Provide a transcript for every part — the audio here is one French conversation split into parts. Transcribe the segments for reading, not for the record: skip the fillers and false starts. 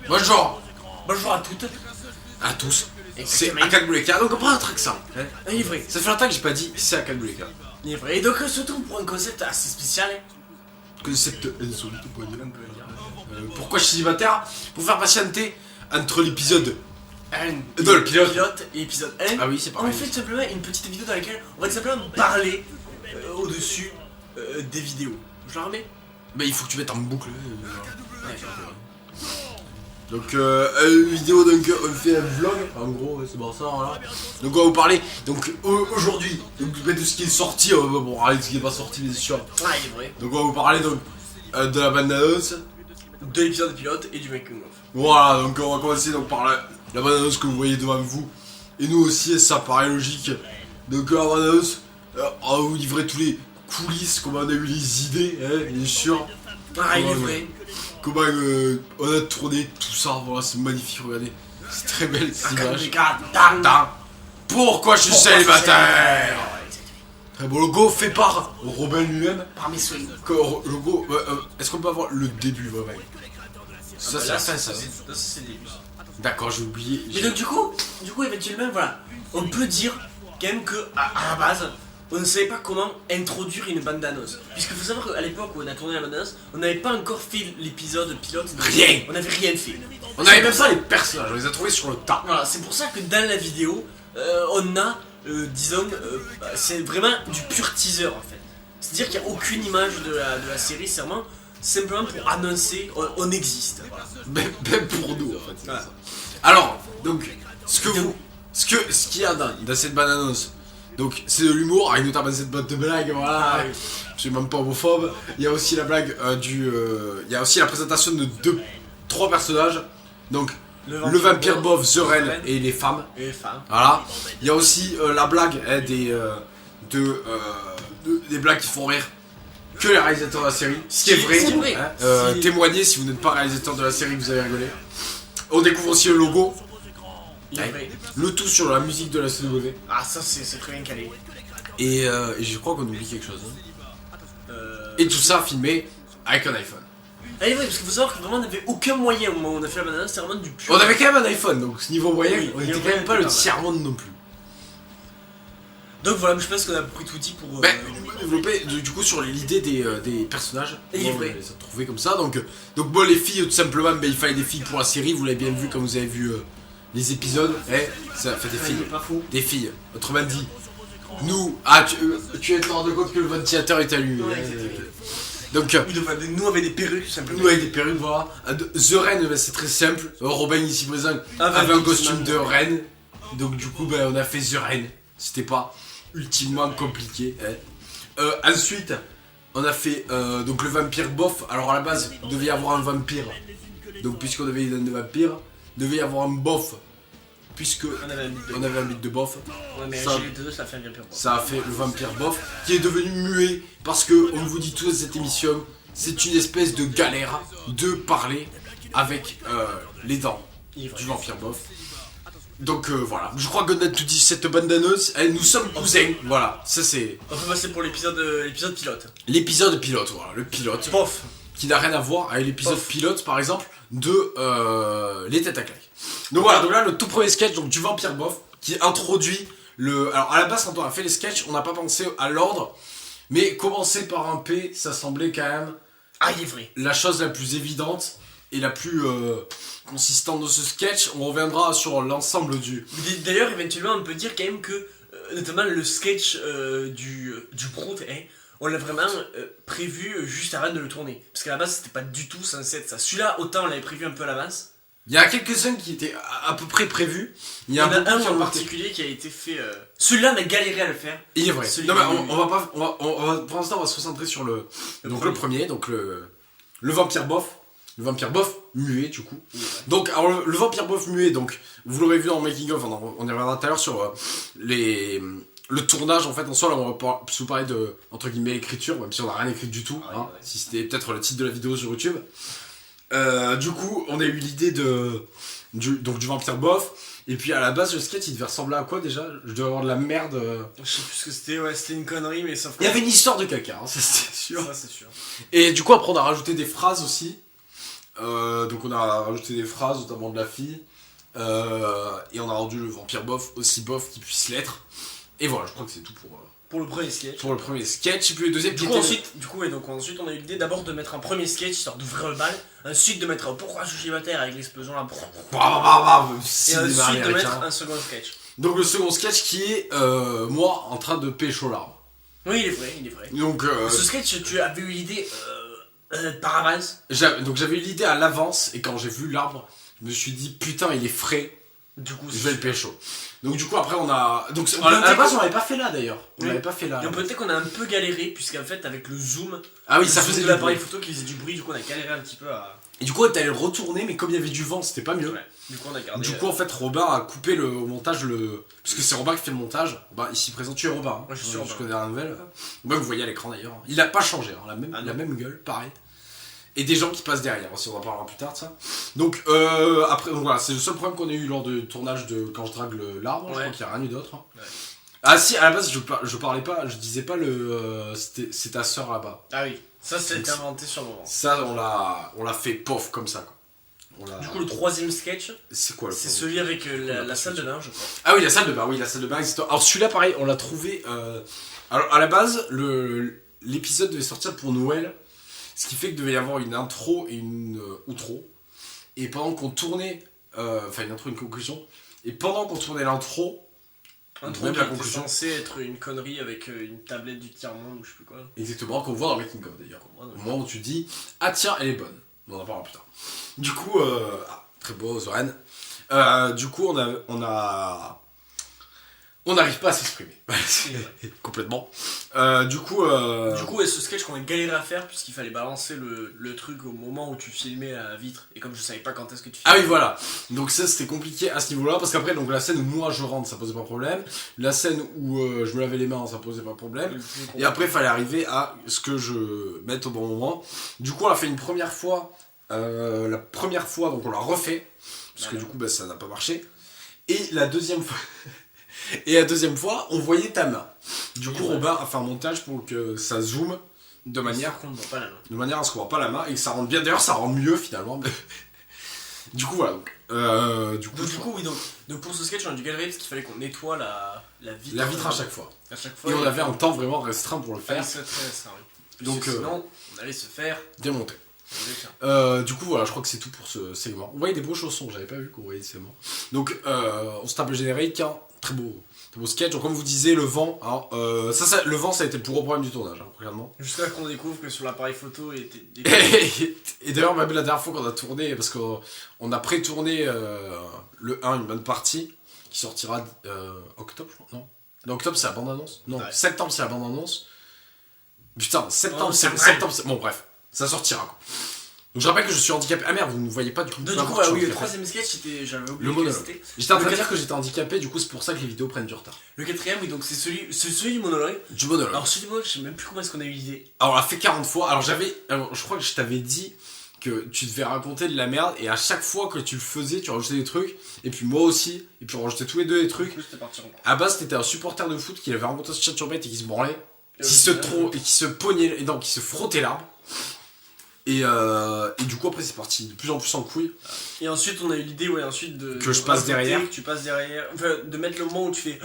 Bonjour. Bonjour à toutes. À tous. Et C'est Exactement. Akagbleka, donc on prend un track ça. Hein. Il est vrai. Ça fait longtemps que j'ai pas dit c'est Akagbleka. Il est vrai. Et donc surtout pour un concept assez spécial. Concept insolite, on peut dire. On peut le dire. Pourquoi je suis célibataire? Pour faire patienter entre l'épisode. Dans le pilote. et l'épisode 1. Ah oui, c'est pareil. On fait tout simplement une petite vidéo dans laquelle on va tout simplement parler au-dessus des vidéos. Je la remets. Bah il faut que tu mettes en boucle. Ouais, je la remets. Donc une vidéo, donc on fait un vlog, en gros c'est bon ça voilà. Donc on va vous parler donc aujourd'hui donc de ce qui est sorti, bon parler de ce qui n'est pas sorti bien sûr. Ah, il est vrai. Donc on va vous parler donc de la bande annonce. De l'épisode pilote et du making of. Voilà, donc on va commencer donc par la bande annonce que vous voyez devant vous. Et nous aussi ça paraît logique. Donc la bande annonce, on va vous livrer tous les coulisses, comment on a eu les idées, hein, bien sûr. Ah, il est vrai. Comment on a tourné tout ça, voilà, c'est magnifique, regardez. C'est très belle cette image. Pourquoi je suis célibataire? Très beau logo fait par Robin lui-même. Par mes soins. Logo, est-ce qu'on peut avoir le début, Robin? Ça c'est la fin, ça. C'est le début. D'accord, j'ai oublié. Mais donc du coup, éventuellement, voilà, on peut dire quand même que à la base, on ne savait pas comment introduire une bande d'annonce. Puisqu'il faut savoir qu'à l'époque où on a tourné la bande d'annonce, on n'avait pas encore fait l'épisode pilote. Donc Rien. On n'avait rien fait. On avait même pas les personnages, on les a trouvés sur le tas. Voilà, c'est pour ça que dans la vidéo, on a, disons, c'est vraiment du pur teaser en fait. C'est-à-dire qu'il n'y a aucune image de la série, c'est vraiment simplement pour annoncer on existe. Voilà. Même pour nous, en fait. c'est Voilà. ça. Alors, donc, ce qu'il y a dans cette bande annonce, donc c'est de l'humour, avec notamment cette boîte de blagues, voilà. Ah oui. Je suis même pas homophobe. Il y a aussi la blague il y a aussi la présentation de 3 personnages. Donc, le vampire Bob, The Reine et les femmes. Et les femmes. Voilà. Il y a aussi la blague des blagues qui font rire que les réalisateurs de la série. Ce qui est vrai. C'est vrai. Hein. Témoignez si vous n'êtes pas réalisateur de la série que vous avez rigolé. On découvre aussi le logo. Il est vrai. Le tout sur la musique de la CW. Ah, ça c'est très bien calé. Et je crois qu'on oublie quelque chose. Et tout ça filmé avec un iPhone. Ah, il est vrai, parce qu'il faut savoir que vraiment on n'avait aucun moyen au moment où on a fait la bande d'annonce, c'est vraiment du pur. On avait quand même un iPhone, donc ce niveau moyen, Oui, on était niveau quand même moyen, pas le pas mal. tiers-monde non plus. Donc voilà, je pense qu'on a pris tout outil pour. Ben, développer du coup sur l'idée des personnages. Il est Bon, vrai. on les a trouvés comme ça. Donc bon, les filles, tout simplement, ben, il fallait des filles pour la série. Vous l'avez bien vu quand vous avez vu les épisodes. Ça fait des il filles. est pas faux. Des filles. Autrement dit, nous, tu es te rendre compte que le ventilateur est allumé. Ouais, hein. exactement. Donc, Nous avec des perruques, tout simplement. nous avec des perruques, voilà. The Reine, ben, c'est très simple. Robin ici présent avait un costume de reine. Donc du coup, ben, on a fait The Reine. C'était pas ultimement compliqué. Hein. Ensuite, on a fait donc le vampire bof. Alors à la base, il devait y avoir un vampire. Donc puisqu'on avait une de vampire, il devait y avoir un bof. Puisque On avait un mythe de. on avait un mythe de bof. Ouais, mais Ça- chez les deux, ça fait un bien pire. Ça a fait le vampire bof qui est devenu muet parce que on vous dit tout dans cette émission, c'est une espèce de galère de parler avec les dents Il est vrai. du vampire bof. Donc voilà, je crois qu'on a tout dit cette bande d'annonce. Nous sommes cousins, voilà, ça c'est On peut passer pour l'épisode pilote. l'épisode pilote, voilà, le pilote Pof. qui n'a rien à voir avec l'épisode Bof. pilote par exemple de Les Têtes à claque. Donc voilà, donc là le tout premier sketch donc du vampire bof qui introduit le. Alors à la base quand on a fait les sketchs, on n'a pas pensé à l'ordre, mais commencer par un P, ça semblait quand même Ah, il est vrai. la chose la plus évidente et la plus consistante de ce sketch. On reviendra sur l'ensemble du. D'ailleurs, éventuellement, on peut dire quand même que, notamment le sketch du prout, on l'a vraiment prévu juste avant de le tourner. Parce qu'à la base, c'était pas du tout censé être ça. Celui-là, autant on l'avait prévu un peu à l'avance. Il y a quelques-uns qui étaient à peu près prévus. Il y en a beaucoup un qui en ont été- particulier qui a été fait. Celui-là, on a galéré à le faire. Il est vrai. Celui Non mais qui- on va pas. On va, pour l'instant, on va se concentrer sur le premier, donc le vampire bof. Le vampire bof muet du coup. Donc alors, le vampire bof muet, donc vous l'aurez vu en making of, on y reviendra tout à l'heure sur le tournage en fait en soi. Là, on va vous parler de entre guillemets l'écriture, même si on n'a rien écrit du tout. Ouais, Hein, ouais. Si c'était peut-être le titre de la vidéo sur YouTube. Du coup, on a eu l'idée du vampire bof. Et puis à la base, le sketch il devait ressembler à quoi déjà? Je devais avoir de la merde. Je sais plus ce que c'était, ouais, c'était une connerie, mais sauf que. Il y avait une histoire de caca, hein, ça c'était sûr. Ça, c'est sûr. Et du coup, après, on a rajouté des phrases aussi. Donc on a rajouté des phrases, notamment de la fille. Et on a rendu le vampire bof aussi bof qu'il puisse l'être. Et voilà, je crois que c'est tout pour le premier sketch. Pour le premier sketch, et puis le deuxième du coup, ensuite on a eu l'idée d'abord de mettre un premier sketch, histoire d'ouvrir le bal, ensuite de mettre pourquoi je suis célibataire avec l'explosion là, et ensuite de mettre un second sketch. Donc le second sketch qui est moi en train de pécho l'arbre. Oui, il est vrai. Donc ce sketch, tu avais eu l'idée par avance. Donc j'avais eu l'idée à l'avance, et quand j'ai vu l'arbre, je me suis dit putain il est frais. Du coup, je vais le pécho. Donc du coup après on a... Donc à la base on l'avait pas fait là d'ailleurs. On l'avait pas fait là. Et on peut dire qu'on a un peu galéré, puisqu'en fait avec le zoom... Ah oui, ça faisait de l'appareil photo qui faisait du bruit, du coup on a galéré un petit peu à... Et du coup t'allais le retourner, mais comme il y avait du vent c'était pas mieux. Ouais. Du coup on a gardé... Du coup en fait Robin a coupé le montage, parce que c'est Robin qui fait le montage. Robin ici présent, tu es Robin. Hein. Moi je suis Robin. Je connais la nouvelle. Robin vous voyez à l'écran d'ailleurs. Il a pas changé, hein. La même gueule, pareil. Et des gens qui passent derrière, si on en parlera plus tard de ça. Donc après, donc voilà, c'est le seul problème qu'on a eu lors du tournage de quand je drague l'arbre, je crois qu'il n'y a rien eu d'autre. Hein. Ouais. Ah si, à la base je parlais pas, je disais pas c'est ta soeur là-bas. Ah oui, ça c'était inventé sur le moment. Ça on l'a fait pof comme ça quoi. Du coup le troisième sketch, c'est quoi c'est celui avec la salle de bain je crois. Ah oui la salle de bain, existe. Alors celui-là pareil, on l'a trouvé, alors à la base l'épisode devait sortir pour Noël. Ce qui fait qu'il devait y avoir une intro et une outro. Et pendant qu'on tournait... Enfin, une intro et une conclusion. Et pendant qu'on tournait l'intro... Même la conclusion censé être une connerie avec une tablette du tiers-monde ou je sais plus quoi. Exactement, qu'on voit dans le making of d'ailleurs. Au moment où tu dis, ah tiens, elle est bonne. On en parlera plus tard. Du coup, très beau, Zoran. Du coup, on n'arrive pas à s'exprimer. Complètement. Du coup, et ce sketch qu'on a galéré à faire, puisqu'il fallait balancer le truc au moment où tu filmais à la vitre. Et comme je savais pas quand est-ce que tu filmais. Ah oui, voilà. Donc ça, c'était compliqué à ce niveau-là. Parce qu'après, donc la scène où moi je rentre, ça posait pas problème. La scène où je me lavais les mains, ça posait pas problème. Et après, il fallait arriver à ce que je mette au bon moment. Du coup, on l'a fait une première fois. La première fois, donc on l'a refait. Parce que du coup, ça n'a pas marché. Et la deuxième fois... Et la deuxième fois, on voyait ta main. Du coup, Robin a fait un montage pour que ça zoome de manière qu'on ne voit pas la main. De manière à ce qu'on voit pas la main et que ça rende bien. D'ailleurs, ça rend mieux finalement. Du coup, voilà. Donc pour ce sketch, on a dû galérer parce qu'il fallait qu'on nettoie la vitre. La vitre à chaque fois. Et on avait un temps vraiment restreint pour le faire. C'est très restreint, oui. Donc, sinon, on allait se faire démonter. Du coup voilà, je crois que c'est tout pour ce segment. On voyait des beaux chaussons, j'avais pas vu qu'on voyait des segments. Donc on se tape le générique, hein. Très beau sketch. Donc comme vous disiez, le vent, hein, le vent ça a été le plus gros problème du tournage, hein, réellement. Jusqu'à qu'on découvre que sur l'appareil photo il était et d'ailleurs même la dernière fois qu'on a tourné, parce qu'on a pré-tourné le 1, une bonne partie, qui sortira octobre je crois, non octobre c'est la bande-annonce. Non, ouais. Septembre c'est la bande-annonce. Putain, septembre, bon bref. Ça sortira quoi. Donc je rappelle que je suis handicapé. Ah merde, vous ne voyez pas du coup. Oui, le troisième sketch, j'avais oublié que c'était. J'étais en train de dire que j'étais handicapé, du coup c'est pour ça que les vidéos prennent du retard. Le quatrième, oui, donc c'est celui du monologue. Du monologue. Alors celui du monologue, je sais même plus comment est-ce qu'on a eu l'idée. Alors on l'a fait 40 fois. Alors je crois que je t'avais dit que tu devais raconter de la merde et à chaque fois que tu le faisais, tu rajoutais des trucs. Et puis moi aussi. Et puis on rajoutait tous les deux des trucs. À base, t'étais un supporter de foot qui avait rencontré ce chat sur bête et qui se branlait. Qui se pognait, et donc qui se frottait là. Et du coup après c'est parti de plus en plus en couille. Et ensuite on a eu l'idée que je passe derrière. Que tu passes derrière. Enfin de mettre le moment où tu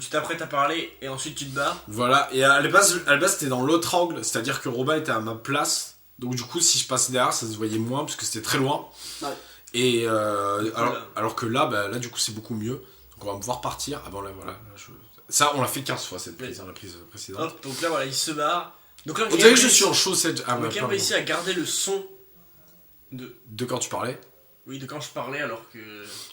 t'apprêtes à parler et ensuite tu te barres. Voilà, et à la base c'était dans l'autre angle, c'est-à-dire que Robin était à ma place. Donc du coup si je passais derrière ça se voyait moins parce que c'était très loin. Ouais. Et alors que là du coup c'est beaucoup mieux. Donc on va me voir partir. Ah bon là voilà. Ça on l'a fait 15 fois cette prise, la prise précédente. Hop, donc là voilà il se barre. Donc là, on dirait que je suis en chaussette. On a réussi à garder le son de quand tu parlais. Oui, de quand je parlais alors que...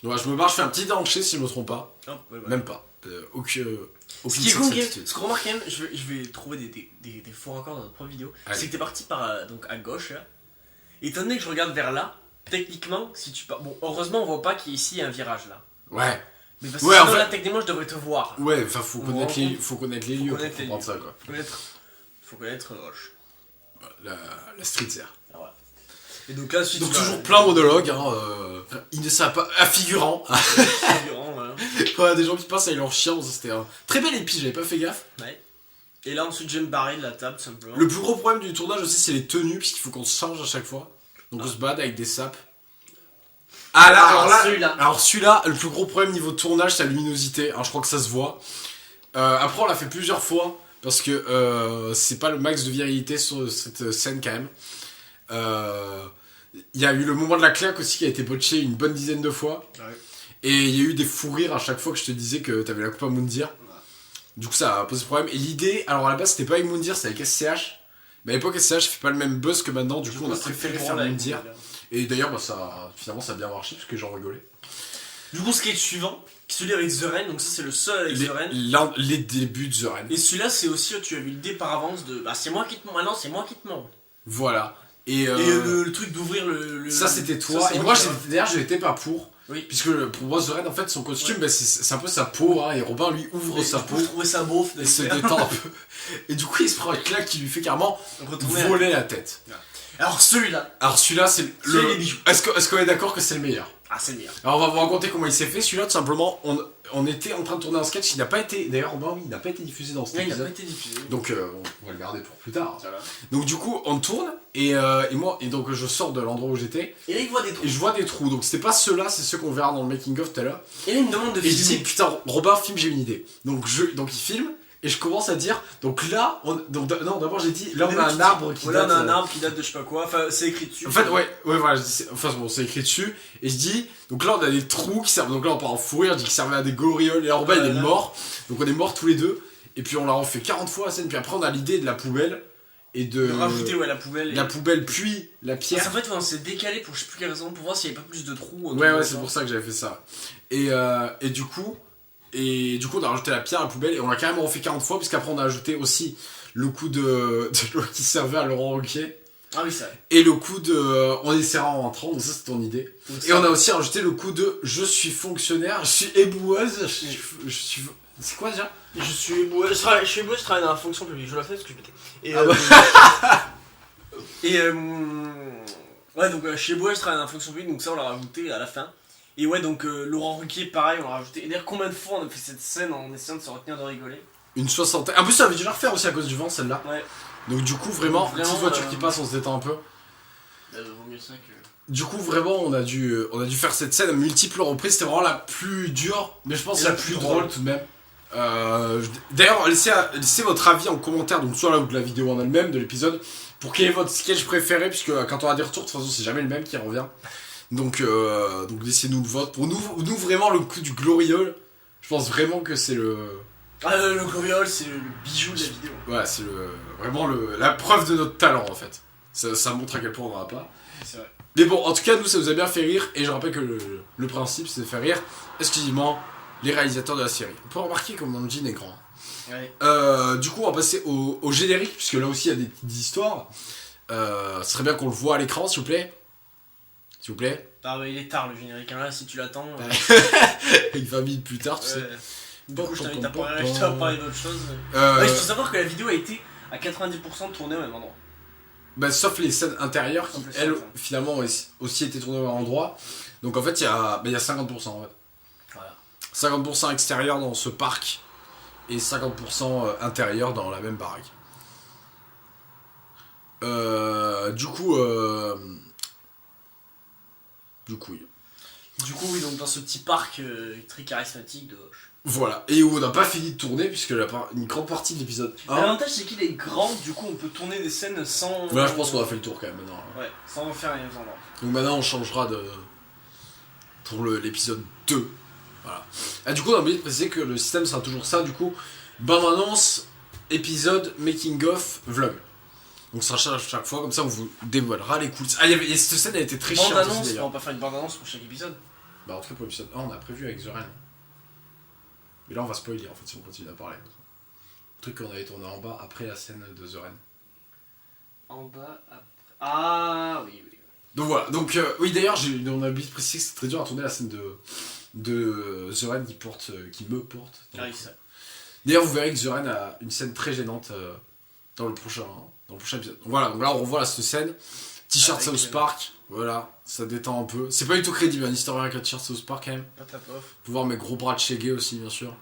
Ouais, je me barre, je fais un petit downshift si je me trompe pas. Oh, ouais. Même pas. Ce qui est cool, ce qu'on remarque quand même, je vais trouver des faux raccords dans notre propre vidéo, c'est que t'es parti donc à gauche, là. Et étant donné que je regarde vers là, techniquement, si tu pars... Bon, heureusement, on voit pas qu'il y a ici un virage, là. Ouais. Mais parce que sinon, là, techniquement, je devrais te voir. Ouais, enfin, faut connaître les lieux pour comprendre ça, quoi. Faut connaître Roche. La street zère. Ah, ouais. Et donc là, donc toujours plein monologue, hein, il ne savent pas, figurant. Voilà. Ouais, des gens qui passent avec leur chien, c'était un très bel épi, j'avais pas fait gaffe. Ouais. Et là ensuite je vais me barrer de la table simplement. Le plus gros problème du tournage aussi c'est les tenues, puisqu'il faut qu'on se change à chaque fois. Donc on se balade avec des sapes. Ah là, celui-là. Alors celui-là, le plus gros problème niveau tournage, c'est la luminosité. Alors je crois que ça se voit. Après on l'a fait plusieurs fois parce que c'est pas le max de virilité sur cette scène quand même. Il y a eu le moment de la claque aussi qui a été botché une bonne dizaine de fois. Ouais. Et il y a eu des fous rires à chaque fois que je te disais que t'avais la coupe à Moundir. Du coup ça a posé problème. Et l'idée, alors à la base c'était pas avec Moundir, c'était avec SCH. Mais à l'époque SCH fait pas le même buzz que maintenant, du coup on a préféré faire Moundir. Et d'ailleurs finalement ça a bien marché parce que j'en rigolais. Du coup, sketch suivant, celui avec The Rain, donc ça c'est le seul avec The Rain. Les débuts de The Rain. Et celui-là c'est aussi, tu as vu l'idée par avance de c'est moi qui te monte, c'est moi qui te monte. Voilà. Et le truc d'ouvrir le. Ça c'était toi. Et moi d'ailleurs je n'étais pas pour. Oui. Puisque pour moi The Rain en fait son costume c'est un peu sa peau hein, et Robin lui ouvre sa peau. Je trouvais ça beau. Et se détend un peu. Et du coup il se prend une claque qui lui fait carrément voler la tête. Alors celui-là c'est le. Est-ce qu'on est d'accord que c'est le meilleur? Ah c'est le meilleur. Alors on va vous raconter comment il s'est fait. Celui-là tout simplement on était en train de tourner un sketch qui n'a pas été. D'ailleurs Robin il n'a pas été diffusé dans cet épisode. Il n'a pas été diffusé. Donc on va le garder pour plus tard. Voilà. Donc du coup on tourne et donc je sors de l'endroit où j'étais. Et là il voit des trous. Et je vois des trous. Donc c'était pas ceux-là, c'est ceux qu'on verra dans le making of tout à l'heure. Et là il me demande de filmer. Et filmer. je dis putain Robin filme, j'ai une idée. Donc il filme. Et je commence à dire, donc là, d'abord j'ai dit, là on a un arbre qui date... Là on a un arbre qui date de je sais pas quoi, enfin c'est écrit dessus. En fait, ouais voilà, c'est écrit dessus, et je dis, donc là on a des trous qui servent, donc là on part en fou rire, je dis qu'ils servaient à des gorioles, et là Robin il est mort, donc on est morts tous les deux, et puis on l'a refait 40 fois la scène, puis après on a l'idée de la poubelle, et de rajouter la poubelle. La poubelle puis la pierre. En fait on s'est décalé pour je sais plus quelle raison, pour voir s'il y avait pas plus de trous. Ouais c'est pour ça que j'avais fait ça. Et du coup on a rajouté la pierre à la poubelle et on l'a carrément refait 40 fois puisqu'après on a ajouté aussi le coup de l'eau qui servait à Laurent Ruquier. Ah oui ça. Et le coup de on essaiera en rentrant, donc ça c'est ton idée. Et on a aussi rajouté le coup de je suis fonctionnaire, je suis éboueuse, je suis... C'est quoi déjà? Je suis éboueuse, je travaille dans la fonction publique, je la fais parce que je pétais. Ouais donc je suis éboueuse, je travaille dans la fonction publique, donc ça on l'a rajouté à la fin. Et ouais donc Laurent Ruquier pareil on l'a rajouté. Et d'ailleurs combien de fois on a fait cette scène en essayant de se retenir de rigoler? Une soixantaine. En plus ça avait dû la refaire aussi à cause du vent celle-là. Ouais. Donc du coup vraiment petite voiture qui passe on se détend un peu. Vaut mieux ça que... Du coup vraiment on a dû faire cette scène à multiples reprises, c'était vraiment la plus dure, mais je pense la plus drôle tout de même. D'ailleurs laissez votre avis en commentaire, donc soit la vidéo en elle-même de l'épisode, pour quel est votre sketch préféré, puisque quand on a des retours de toute façon c'est jamais le même qui revient. Donc laissez-nous le vote. Pour nous vraiment le coup du gloriole, je pense vraiment que c'est le... le gloriole c'est le bijou de la vidéo. Ouais c'est vraiment la preuve de notre talent en fait. Ça montre à quel point on n'en a pas. C'est vrai. Mais bon, en tout cas nous ça nous a bien fait rire, et je rappelle que le principe c'est de faire rire exclusivement les réalisateurs de la série. On peut remarquer comme mon jean est grand. Ouais. Du coup on va passer au générique, puisque là aussi il y a des petites histoires. Ce serait bien qu'on le voit à l'écran s'il vous plaît. S'il vous plaît. Ah bah il est tard le générique, hein, là si tu l'attends... Avec 20 minutes plus tard, tu sais. Du coup je t'invite à parler d'autre chose. Il faut savoir que la vidéo a été à 90% tournée au même endroit. Bah, sauf les scènes intérieures qui, elles, finalement, ont aussi été tournées au même endroit. Donc en fait, il y a 50% en fait. Voilà. 50% extérieur dans ce parc et 50% intérieur dans la même baraque. Du coup, oui. Du coup, oui, donc dans ce petit parc très charismatique de Hoche. Voilà, et où on n'a pas fini de tourner, puisque une grande partie de l'épisode 1... L'avantage, c'est qu'il est grand, du coup, on peut tourner des scènes sans... Là, je pense qu'on a fait le tour quand même maintenant. Ouais, sans refaire les mêmes endroits. Donc maintenant, on changera pour l'épisode 2. Voilà. Ah, du coup, on a oublié de préciser que le système sera toujours ça, du coup, bande-annonce, épisode, making-of, vlog. Donc ça sera chaque fois, comme ça on vous dévoilera les coulisses. Ah, et cette scène a été très chiante aussi d'ailleurs. On va pas faire une bande-annonce pour chaque épisode. Bah en tout cas pour l'épisode 1 on a prévu avec The Rain. Mais là on va spoiler en fait si on continue à parler. Le truc qu'on avait tourné en bas après la scène de The Rain. En bas, après... Ah oui. Donc voilà, donc oui d'ailleurs on a oublié de préciser que c'est très dur à tourner la scène de The Rain qui me porte. Ah oui, ça. D'ailleurs vous verrez que The Rain a une scène très gênante dans le prochain épisode. Donc voilà, donc là on revoit cette scène. T-shirt South Park, voilà, ça détend un peu. C'est pas du tout crédible un historien avec un t-shirt South Park quand même. Pas ta pof. Vous pouvez voir mes gros bras de Shaggy aussi bien sûr.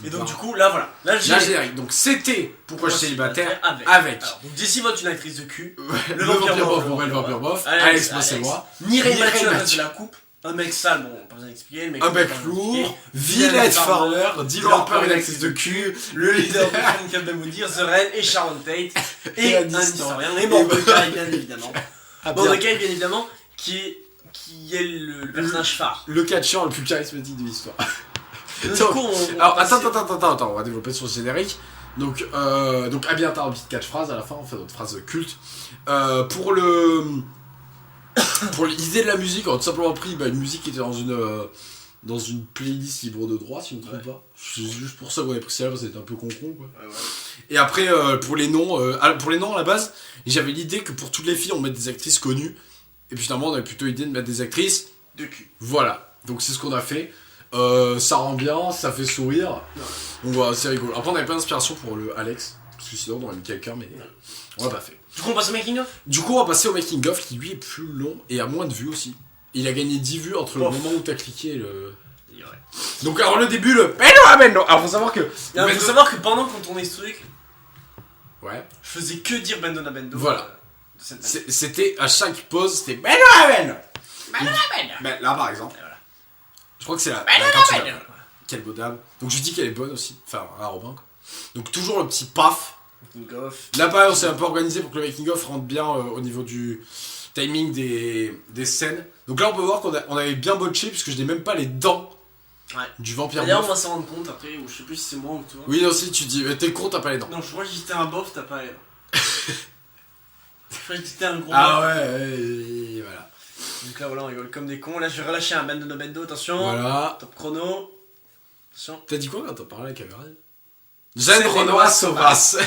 Et donc, du coup, là, voilà. Là, Là, générique. Donc, c'était Pourquoi je suis célibataire avec. Alors, donc, d'ici vote une actrice de cul. Le vampire bof, le vampire bof. Alex, moi, c'est moi. Mireille Mathieu de la coupe. Un mec sale, bon, pas besoin d'expliquer. Un mec lourd. Villette Farmer. Dylan Harper, une actrice de cul. Le leader de Fan Club de Moody, The Ren et Sharon Tate. Et un historien. Et Mordecai, bien évidemment. Mordecai, bien évidemment, qui est le personnage phare. Le catcheur le plus charismatique de l'histoire. Alors, attends, on va développer sur le générique. Donc Abby Inter, une petite catchphrase à la fin, enfin notre phrase culte. Pour l'idée de la musique, on a tout simplement pris une musique qui était dans une playlist libre de droit, si on ne me trompe pas. C'est juste pour ça qu'on a pris celle-là, parce que c'était un peu con-con, quoi. Ouais. Et après, pour les noms à la base, j'avais l'idée que pour toutes les filles, on mette des actrices connues. Et puis finalement, on avait plutôt l'idée de mettre des actrices de cul. Voilà, donc c'est ce qu'on a fait. Ça rend bien, ça fait sourire. Ouais. Donc voilà, c'est rigolo. Après, on avait pas d'inspiration pour le Alex, parce que sinon, on aurait mis quelqu'un, mais on l'a pas fait. Du coup, on passe au making-of. Du coup, on va passer au making-of qui lui est plus long et a moins de vues aussi. Il a gagné 10 vues entre le moment où t'as cliqué et le. Ouais. Donc, alors le début, le. Alors, faut savoir que. Faut savoir que pendant qu'on tournait ce truc. Ouais. Je faisais que dire Bendona Bendo. Voilà. C'était à chaque pause, c'était Bendona Bendo. Là, par exemple. Voilà. Je crois que c'est la. Quelle beau dame. Donc, je dis qu'elle est bonne aussi. Enfin, à Robin, quoi. Donc, toujours le petit paf. Là, pareil, on s'est un peu organisé pour que le making-of rentre bien au niveau du timing des scènes. Donc là, on peut voir qu'on avait bien botché, puisque je n'ai même pas les dents du vampire bof. D'ailleurs, on va s'en rendre compte après, ou je sais plus si c'est moi ou toi. Oui, aussi, tu dis, t'es con, t'as pas les dents. Non, je crois que j'étais un bof, t'as pas les dents. Je crois que j'étais un gros bof. Ouais, voilà. Donc là, voilà, on rigole comme des cons. Là, je vais relâcher un Bendona Bendo, attention. Voilà. Top chrono. Attention. T'as dit quoi quand t'as parlé à la caméra? Jeanne Renoir Sauvas.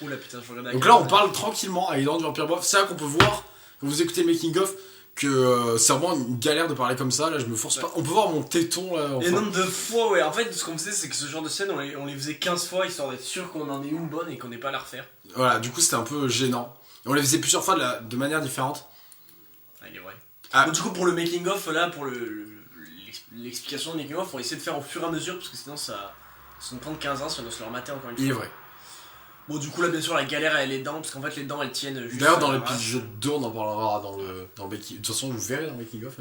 Oula putain, je regarde. Donc là, on parle tranquillement avec les dents du vampire bof. C'est là qu'on peut voir, quand vous écoutez le making-of, que c'est vraiment une galère de parler comme ça. Là, je me force pas. On peut voir mon téton là. Et nombre de fois, ouais. En fait, ce qu'on faisait, c'est que ce genre de scène, on les faisait 15 fois histoire d'être sûr qu'on en ait une bonne et qu'on n'ait pas à la refaire. Voilà, du coup, c'était un peu gênant. Et on les faisait plusieurs fois de manière différente. Ah, il est vrai. Bon, du coup, pour le making-of, là, pour l'explication du making-of, on essaie de faire au fur et à mesure parce que sinon ça. Si on prend 15 ans, si on doit se le remater encore une fois. Il est vrai. Bon, du coup, là, bien sûr, la galère, elle est dents, parce qu'en fait, les dents, elles tiennent juste. D'ailleurs, dans l'épisode 2, on en parlera dans le making. De toute façon, vous verrez dans le making-of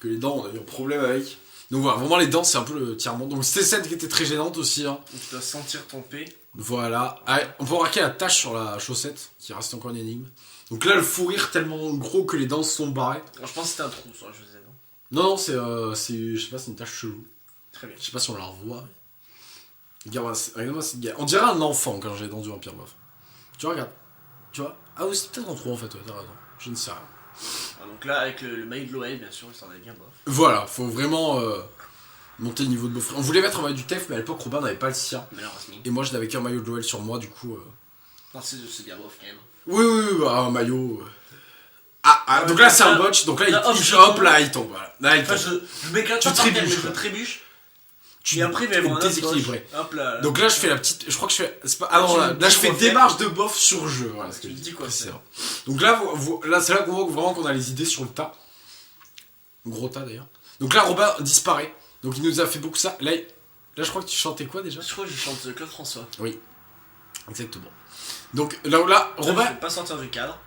que les dents, on a eu un problème avec. Donc voilà, vraiment, les dents, c'est un peu le tiers-monde. Donc c'était celle qui était très gênante aussi. Hein. Donc, tu dois sentir ton P. Voilà. Ah, on peut remarquer la tache sur la chaussette, qui reste encore une énigme. Donc là, le fou rire tellement gros que les dents se sont barrées. Alors, je pense que c'était un trou sur la chaussette. Non, c'est. Je sais pas, c'est une tache chelou. Très bien. Je sais pas si on la revoit. Regarde-moi cette gars. On dirait un enfant quand j'ai les dents du vampire bof. Tu regardes. Tu vois. Ah oui, c'est peut-être un trou en fait, ouais, t'as raison. Je ne sais rien. Ah, donc là, avec le maillot de l'OL, bien sûr, ça en est bien bof. Voilà, faut vraiment monter le niveau de bof. On voulait mettre un maillot du TEF, mais à l'époque, Robin n'avait pas le sien. Et moi, je n'avais qu'un maillot de l'OL sur moi, du coup. Non, c'est bien bof quand même. Oui, un maillot. Donc là, c'est un botch, donc là, il tombe. Voilà. Là, il tombe. Je m'éclate pas par terre, mais je trébuche. Et après, il va y avoir un déséquilibré. Hop là. Donc là, je fais la petite. Je crois que je fais. Ah non, là, je fais démarche de bof sur jeu. Voilà ce que je dis quoi, c'est. Donc là, c'est là qu'on voit vraiment qu'on a les idées sur le tas. Gros tas d'ailleurs. Donc là, Robin disparaît. Donc il nous a fait beaucoup ça. Là, je crois que tu chantais quoi déjà? Je crois que je chante Claude François. Oui. Exactement. Donc là, Robin. Je vais pas sortir du cadre.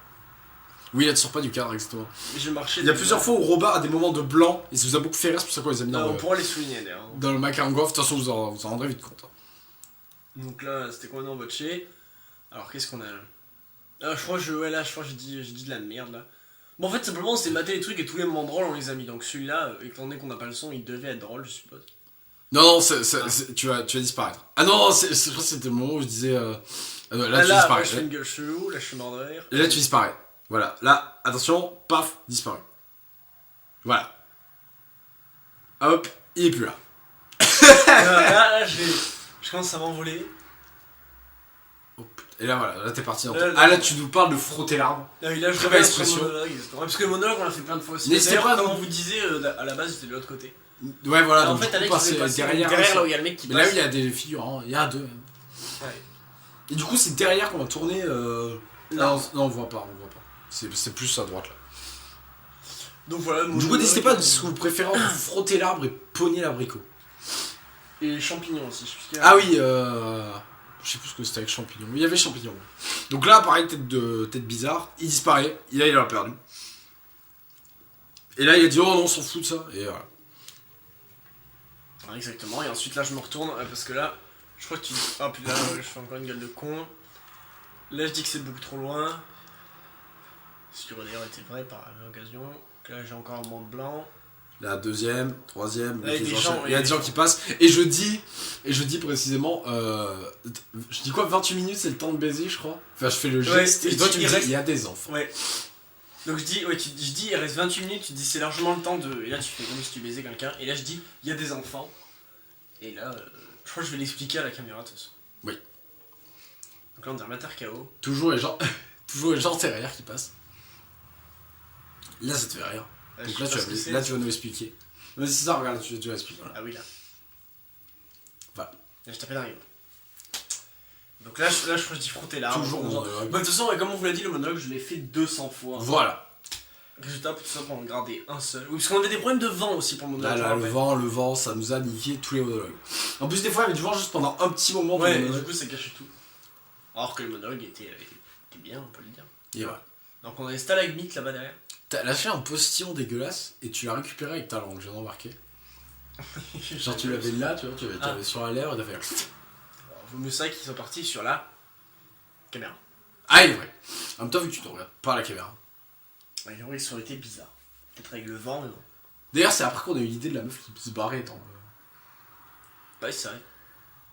Oui, là, tu sors pas du cadre, exactement. Il y a plusieurs fois où Robin a des moments de blanc, et ça vous a beaucoup fait rire, c'est pour ça qu'on les a mis dans on pourra les souligner d'ailleurs. Dans le macaron golf, de toute façon, vous en rendrez vite compte. Donc là, c'était complètement botché. Alors, qu'est-ce qu'on a là? Je crois que j'ai dit de la merde là. Bon, en fait, simplement, on s'est maté les trucs et tous les moments drôles, on les a mis. Donc celui-là, étant donné qu'on n'a pas le son, il devait être drôle, je suppose. Non, tu vas disparaître. Ah non, je crois que c'était le moment où je disais. Là, tu disparais. Là, je fais une gueule chelou, là, je suis mort de rire. Et là, tu disparais. Voilà, là, attention, paf, disparu. Voilà. Hop, il est plus là. Là, je commence à m'envoler. Oh, et là, voilà, là, t'es parti dans là, tu nous parles de frotter l'arbre. Ah, là, très belle expression. Parce que le monologue, on l'a fait plein de fois aussi. N'hésitez pas, comme on vous disait, à la base, c'était de l'autre côté. Ouais, voilà, en fait, Alex, derrière là où il y a le mec qui passe. Là où il y a des figurants, il y a deux. Ouais. Et du coup, c'est derrière qu'on va tourner. Non, on voit pas. C'est plus à droite là. Donc voilà. Du coup, n'hésitez pas à dire ce que vous préférez entre frotter l'arbre et pogner l'abricot. Et champignons aussi, je sais plus. Ah oui, je sais plus ce que c'était avec champignon. Il y avait champignon. Donc là, pareil, tête bizarre. Il disparaît. Et là, il a perdu. Et là, il a dit oh non, on s'en fout de ça. Et voilà. Ah, exactement. Et ensuite, là, je me retourne parce que là, je crois que tu. Oh putain, je fais encore une gueule de con. Là, je dis que c'est beaucoup trop loin. Ce qui aurait d'ailleurs été vrai par l'occasion. Là, j'ai encore un monde blanc. La deuxième, troisième, là, il y a des gens qui passent. Et je dis précisément, je dis quoi, 28 minutes c'est le temps de baiser, je crois. Enfin, je fais le geste, et toi tu me dis, il y a des enfants. Ouais. Donc je dis, il reste 28 minutes, tu dis c'est largement le temps de. Et là, tu fais comme si tu baisais quelqu'un. Et là, je dis, il y a des enfants. Et là, je crois que je vais l'expliquer à la caméra, de toute façon. Oui. Donc là, on dirait Mater KO. Toujours les gens derrière qui passent. Là, ça te fait rire. Donc là, tu vas nous expliquer. Vas-y, c'est ça, regarde, tu vas expliquer. Voilà. Ah oui, là. Voilà. Là, je tapais dans les mains. Donc là, je crois que je dis frotter l'arbre. Toujours monologue. Bah, de toute façon, comme on vous l'a dit, le monologue, je l'ai fait 200 fois. Voilà. Résultat, tout ça pour en garder un seul. Oui, parce qu'on avait des problèmes de vent aussi pour le monologue. Là, le vent, ça nous a niqué tous les monologues. En plus, des fois, il y avait du vent juste pendant un petit moment. Ouais, et du coup, ça gâchait tout. Alors que le monologue était bien, on peut le dire. Et voilà. Donc on a les stalagmites là-bas derrière. T'as lâché un postillon dégueulasse et tu l'as récupéré avec ta langue, je viens d'embarquer. Genre tu l'avais là, tu vois, tu l'avais sur la lèvre et t'as fait. Vaut mieux ça qu'ils sont partis sur la caméra. Ah, il est vrai. En même temps, vu que tu te regardes pas à la caméra. Ouais, ils sont été bizarres. Peut-être avec le vent, mais bon. D'ailleurs, c'est après qu'on a eu l'idée de la meuf qui se barrait dans le. Ouais, c'est vrai.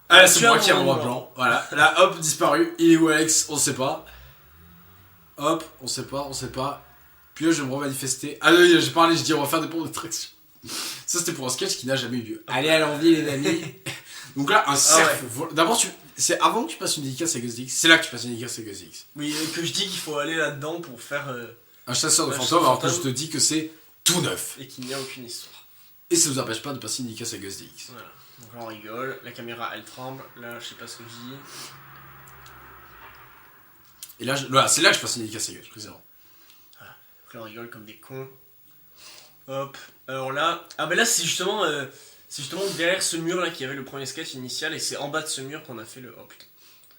Ah, là, c'est moi qui ai un noir blanc. Voilà. Là, hop, disparu. Il est où, Alex? On sait pas. Hop, on sait pas. Puis là, je vais me remanifester. Ah oui, j'ai parlé, je dis on va faire des pompes de traction. Ça, c'était pour un sketch qui n'a jamais eu lieu. Allez à l'envie, les amis. Donc là, un cerf. Ouais. D'abord, c'est avant que tu passes une dédicace à GhostX. C'est là que tu passes une dédicace à GhostX. Oui, que je dis qu'il faut aller là-dedans pour faire. Un chasseur de fantômes, alors que je te dis que c'est tout neuf. Et qu'il n'y a aucune histoire. Et ça vous empêche pas de passer une dédicace à GhostX. Voilà. Donc là, on rigole. La caméra, elle tremble. Là, je sais pas ce que je dis. Et là, voilà, c'est là que je passe une dédicace à GhostX, précisément. Donc là, on rigole comme des cons. Hop. Alors là. Ah, bah là, c'est justement derrière ce mur là qu'il y avait le premier sketch initial. Et c'est en bas de ce mur qu'on a fait le. Oh putain.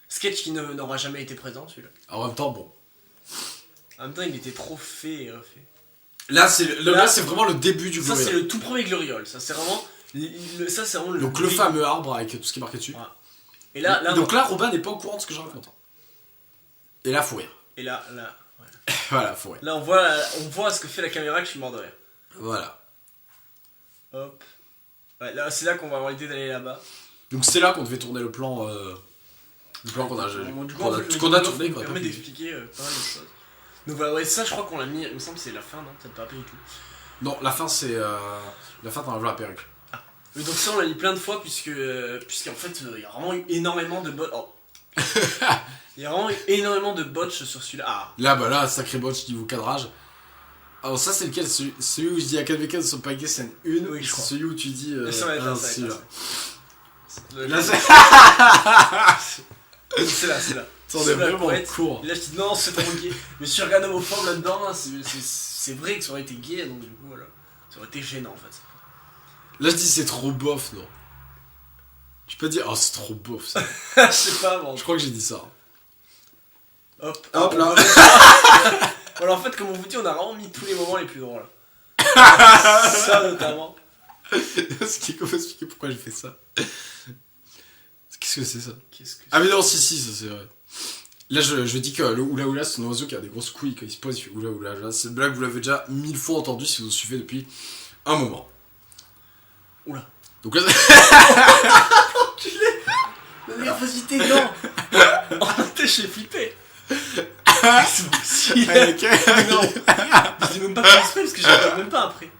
Sketch qui n'aura jamais été présent, celui-là. En même temps, bon. En même temps, il était trop fait et refait. Là, c'est vraiment le début du Gloriole. Ça, c'est le tout premier Gloriole. Ça, c'est vraiment. Ça, c'est vraiment le. Donc, le fameux arbre avec tout ce qui est marqué dessus. Voilà. Et là, donc là, Robin n'est pas au courant de ce que je raconte. Et là, faut rire. Et là. Ouais. Voilà, faut rire. Là, on voit ce que fait la caméra que je suis mort de rire. Voilà. Hop. Ouais, là, c'est là qu'on va avoir l'idée d'aller là-bas. Donc, c'est là qu'on devait tourner le plan. Le plan qu'on a tourné. Ça permet d'expliquer pas mal de choses. Donc voilà, ouais, ça je crois qu'on l'a mis, il me semble que c'est la fin, non? Peut-être pas du tout. Non, la fin c'est. La fin t'enlèves la perruque. Ah. Mais donc ça on l'a mis plein de fois puisqu'en fait il y a vraiment eu énormément de bots. Oh. Il y a vraiment eu énormément de botch sur celui-là. Ah. Là, sacré botch niveau cadrage. Alors ça c'est lequel? Celui où je dis à 4v4 ne sont pas gays, c'est une. Oui, je crois. Celui où tu dis. Ça va être celui-là. Là c'est là. On est vraiment court. Et là je dis non, c'est trop gay. Je me suis regardé homophobe là-dedans, hein. C'est vrai que ça aurait été gay, donc du coup voilà. Ça aurait été gênant en fait. Là je dis c'est trop bof, non? Je peux dire, oh c'est trop bof ça. Je sais pas, bon. Je crois que j'ai dit ça. Hop là. Voilà, en fait, comme on vous dit, on a vraiment mis tous les moments les plus drôles. Ça notamment. Ce qui est expliquer pourquoi j'ai fait ça. Qu'est-ce que c'est ça? Ah mais non, si, ça c'est vrai. Là, je dis que le oula oula, c'est un oiseau qui a des grosses couilles quand il se pose, il fait oula oula. Cette blague, vous l'avez déjà 1000 fois entendu si vous suivez depuis un moment. Oula. Donc là, enculé. La nervosité, non. En fait, j'ai flippé. C'est possible. Non. Je dis même pas comment se fait parce que j'y regarde même pas après.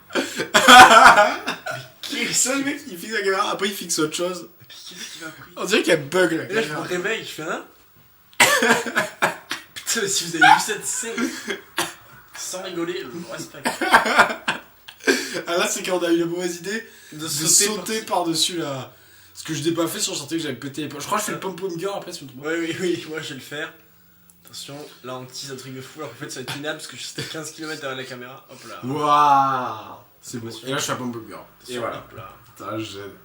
Mais ça, le mec, il fixe la caméra, après il fixe autre chose. Qu'est-ce qu'il m'a pris? On dirait qu'il y a bug là. Et là, je me réveille, je fais un. Putain, si vous avez vu cette scène, sans rigoler, je vous respecte. Ah là, c'est quand on a eu la mauvaise idée de sauter par-dessus là. Ce que je n'ai pas fait sur le sentais que j'avais pété les poches. Je crois que je fais le pom-pom girl après, si je me trompe. Oui, moi je vais le faire. Attention, là on tease un truc de fou, alors en fait ça va être minable parce que je suis 15 km derrière la caméra. Hop là. Waouh. C'est bon. Et là, je fais la pom-pom girl. Et voilà. Hop là. Putain, j'aime.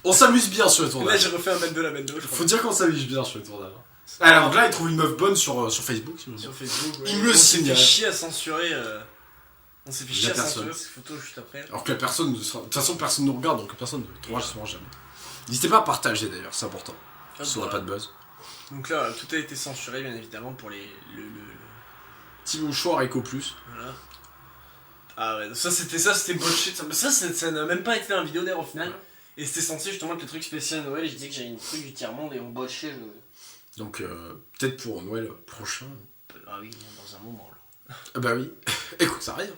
On s'amuse bien sur le Là, tournage. j'ai refait un mètre de la mètre de, je crois. Faut dire qu'on s'amuse bien sur le tournage. Alors donc là, il trouve une meuf bonne sur Facebook. Sur Facebook, ouais. Il me On s'est signale. fait chier à censurer. On s'est fait La chier à personne. censurer ces photos juste après. Alors que la personne ne sera... De toute façon, personne ne nous regarde, donc personne ne trouvera sûrement jamais. N'hésitez pas à partager d'ailleurs, c'est important. Ça n'aura pas de buzz. Donc là, tout a été censuré, bien évidemment, pour le Petit mouchoir Eco Plus. voilà. Ah ouais, ça c'était bullshit. Ça n'a même pas été dans la vidéo d'ailleurs au final. Et c'était censé justement être le truc spécial Noël. Je disais que j'avais une truc du tiers-monde et on botchait le. Donc peut-être pour Noël prochain. Ah oui, dans un moment là. Ah bah oui. Écoute, ça arrive.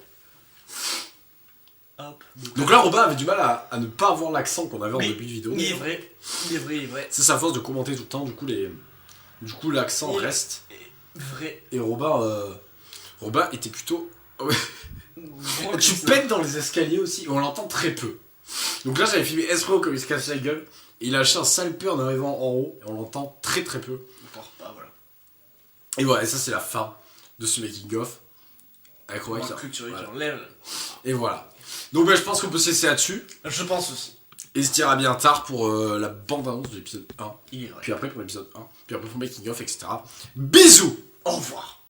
Hop. Donc là, Robin avait du mal à ne pas avoir l'accent qu'on avait en Mais début de vidéo. Il est vrai. Il est vrai. C'est sa force de commenter tout le temps, du coup l'accent Il- reste. Vrai. Et Robin était plutôt... Ouais. Bon, Tu c'est- pètes dans les escaliers aussi, on l'entend très peu. Donc là j'avais filmé Esro comme il se casse la gueule, et il a lâché un sale peu en arrivant en haut, et on l'entend très très peu. On part pas, voilà. Et voilà, et ça c'est la fin de ce making of. Avec Robin Marque qui... culturelle voilà. qui enlève. Et voilà. Donc je pense qu'on peut se laisser là-dessus, Je pense aussi. et se dira bien tard pour la bande-annonce de l'épisode 1, Il est vrai. puis après pour l'épisode 1, puis après pour making of, etc. Bisous. Au revoir.